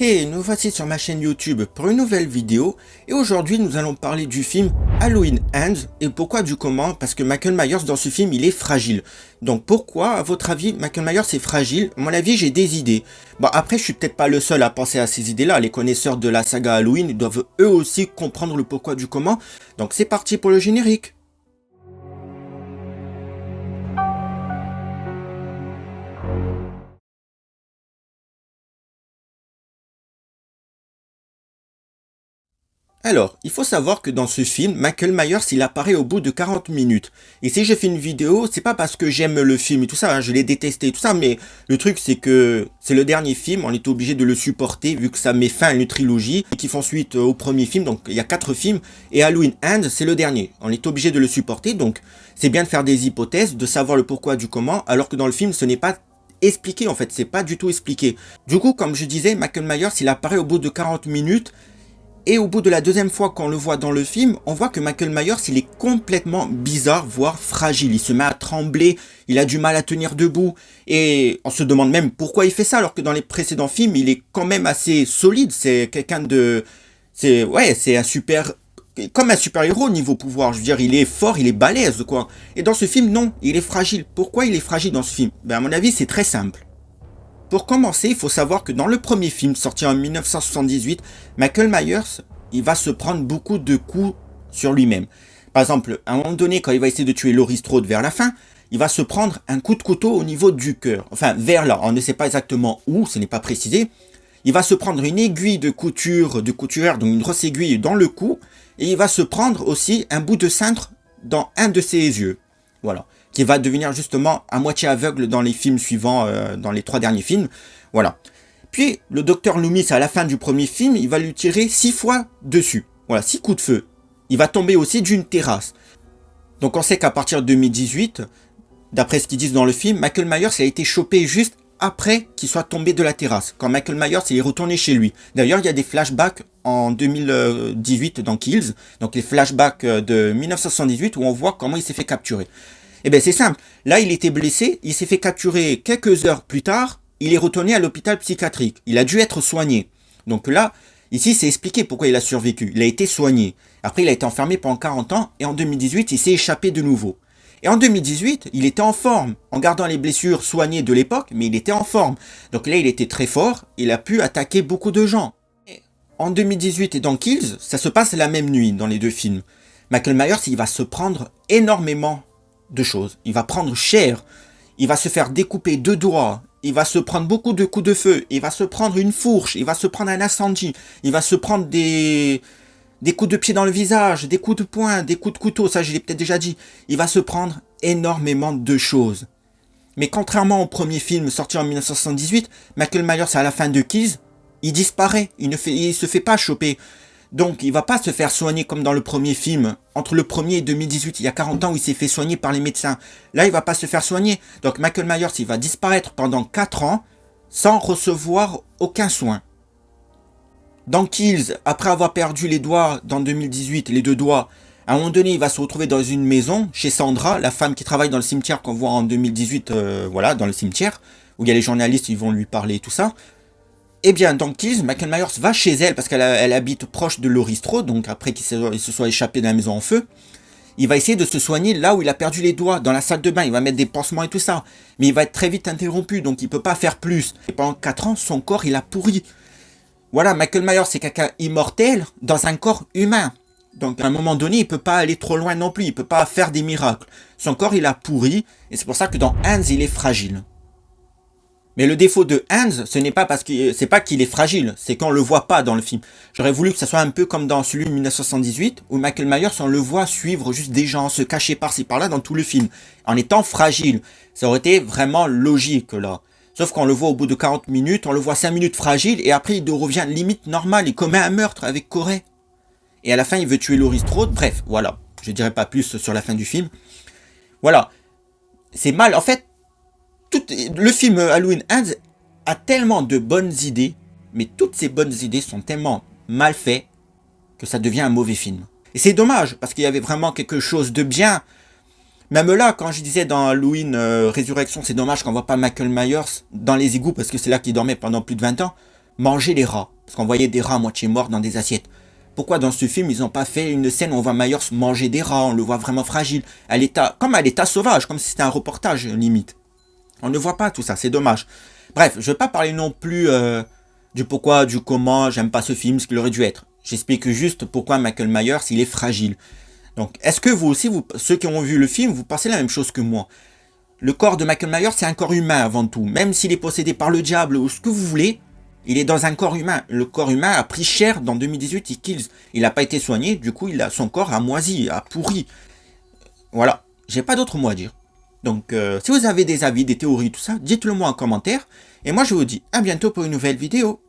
Hey, nous voici sur ma chaîne YouTube pour une nouvelle vidéo et aujourd'hui nous allons parler du film Halloween Ends et pourquoi du comment, parce que Michael Myers dans ce film il est fragile. Donc pourquoi à votre avis Michael Myers est fragile? À mon avis j'ai des idées. Bon après je suis peut-être pas le seul à penser à ces idées là, les connaisseurs de la saga Halloween doivent eux aussi comprendre le pourquoi du comment. Donc c'est parti pour le générique. Alors, il faut savoir que dans ce film, Michael Myers, il apparaît au bout de 40 minutes. Et si je fais une vidéo, c'est pas parce que j'aime le film et tout ça, hein, je l'ai détesté et tout ça, mais le truc c'est que c'est le dernier film, on est obligé de le supporter vu que ça met fin à une trilogie qui font suite au premier film, donc il y a 4 films, et Halloween Ends, c'est le dernier. On est obligé de le supporter, donc c'est bien de faire des hypothèses, de savoir le pourquoi du comment, alors que dans le film, ce n'est pas expliqué en fait, c'est pas du tout expliqué. Du coup, comme je disais, Michael Myers, il apparaît au bout de 40 minutes, et au bout de la deuxième fois qu'on le voit dans le film, on voit que Michael Myers, il est complètement bizarre, voire fragile. Il se met à trembler, il a du mal à tenir debout. Et on se demande même pourquoi il fait ça, alors que dans les précédents films, il est quand même assez solide. C'est quelqu'un de... c'est un super... Comme un super-héros niveau pouvoir. Je veux dire, il est fort, il est balèze, quoi. Et dans ce film, non, il est fragile. Pourquoi il est fragile dans ce film? Ben, à mon avis, c'est très simple. Pour commencer, il faut savoir que dans le premier film, sorti en 1978, Michael Myers, il va se prendre beaucoup de coups sur lui-même. Par exemple, à un moment donné, quand il va essayer de tuer Laurie Strode vers la fin, il va se prendre un coup de couteau au niveau du cœur. Enfin, vers là, on ne sait pas exactement où, ce n'est pas précisé. Il va se prendre une aiguille de couture, de couturière, donc une grosse aiguille dans le cou, et il va se prendre aussi un bout de cintre dans un de ses yeux. Voilà. Qui va devenir justement à moitié aveugle dans les films suivants, dans les 3 derniers films. Voilà. Puis, le docteur Loomis, à la fin du premier film, il va lui tirer 6 fois dessus. Voilà, 6 coups de feu. Il va tomber aussi d'une terrasse. Donc on sait qu'à partir de 2018, d'après ce qu'ils disent dans le film, Michael Myers a été chopé juste après qu'il soit tombé de la terrasse. Quand Michael Myers est retourné chez lui. D'ailleurs, il y a des flashbacks en 2018 dans Kills. Donc les flashbacks de 1978 où on voit comment il s'est fait capturer. Eh bien c'est simple, là il était blessé, il s'est fait capturer quelques heures plus tard, il est retourné à l'hôpital psychiatrique, il a dû être soigné. Donc là, ici c'est expliqué pourquoi il a survécu, il a été soigné. Après il a été enfermé pendant 40 ans et en 2018 il s'est échappé de nouveau. Et en 2018, il était en forme, en gardant les blessures soignées de l'époque, mais il était en forme. Donc là il était très fort, il a pu attaquer beaucoup de gens. En 2018 et dans Kills, ça se passe la même nuit dans les 2 films. Michael Myers il va se prendre énormément de choses. Il va prendre cher, il va se faire découper 2 doigts, il va se prendre beaucoup de coups de feu, il va se prendre une fourche, il va se prendre un incendie, il va se prendre des coups de pied dans le visage, des coups de poing, des coups de couteau, ça je l'ai peut-être déjà dit. Il va se prendre énormément de choses. Mais contrairement au premier film sorti en 1978, Michael Myers à la fin de Kills, il disparaît, il se fait pas choper. Donc, il va pas se faire soigner comme dans le premier film. Entre le premier et 2018, il y a 40 ans où il s'est fait soigner par les médecins. Là, il va pas se faire soigner. Donc, Michael Myers, il va disparaître pendant 4 ans sans recevoir aucun soin. Dans Kills, après avoir perdu les doigts dans 2018, les 2 doigts, à un moment donné, il va se retrouver dans une maison chez Sandra, la femme qui travaille dans le cimetière qu'on voit en 2018, voilà, dans le cimetière, où il y a les journalistes, ils vont lui parler et tout ça. Eh bien, dans Kills, Michael Myers va chez elle parce qu'elle habite proche de Laurie Strode, donc après qu'il se soit échappé de la maison en feu. Il va essayer de se soigner là où il a perdu les doigts, dans la salle de bain. Il va mettre des pansements et tout ça. Mais il va être très vite interrompu, donc il peut pas faire plus. Et pendant 4 ans, son corps, il a pourri. Voilà, Michael Myers, c'est quelqu'un immortel dans un corps humain. Donc à un moment donné, il peut pas aller trop loin non plus. Il peut pas faire des miracles. Son corps, il a pourri. Et c'est pour ça que dans Ends, il est fragile. Mais le défaut de Ends, ce n'est pas parce que c'est pas qu'il est fragile, c'est qu'on le voit pas dans le film. J'aurais voulu que ça soit un peu comme dans celui de 1978, où Michael Myers, on le voit suivre juste des gens, se cacher par-ci par-là dans tout le film, en étant fragile. Ça aurait été vraiment logique là. Sauf qu'on le voit au bout de 40 minutes, on le voit 5 minutes fragile, et après il revient limite normal, il commet un meurtre avec Corey. Et à la fin, il veut tuer Laurie Strode, bref, voilà. Je dirai pas plus sur la fin du film. Voilà. C'est mal, en fait. Le film Halloween Ends a tellement de bonnes idées, mais toutes ces bonnes idées sont tellement mal faites que ça devient un mauvais film. Et c'est dommage, parce qu'il y avait vraiment quelque chose de bien. Même là, quand je disais dans Halloween Résurrection, c'est dommage qu'on voit pas Michael Myers dans les égouts, parce que c'est là qu'il dormait pendant plus de 20 ans. manger les rats. Parce qu'on voyait des rats à moitié morts dans des assiettes. Pourquoi dans ce film, ils n'ont pas fait une scène où on voit Myers manger des rats, on le voit vraiment fragile, comme à l'état sauvage, comme si c'était un reportage, limite. On ne voit pas tout ça, c'est dommage. Bref, je ne vais pas parler non plus du pourquoi, du comment, j'aime pas ce film, ce qu'il aurait dû être. J'explique juste pourquoi Michael Myers, il est fragile. Donc, est-ce que vous aussi, ceux qui ont vu le film, vous pensez la même chose que moi? Le corps de Michael Myers, c'est un corps humain avant tout. Même s'il est possédé par le diable ou ce que vous voulez, il est dans un corps humain. Le corps humain a pris cher dans 2018, il n'a pas été soigné, du coup, son corps a moisi, a pourri. Voilà, j'ai pas d'autre mot à dire. Donc, si vous avez des avis, des théories, tout ça, dites-le moi en commentaire. Et moi, je vous dis à bientôt pour une nouvelle vidéo.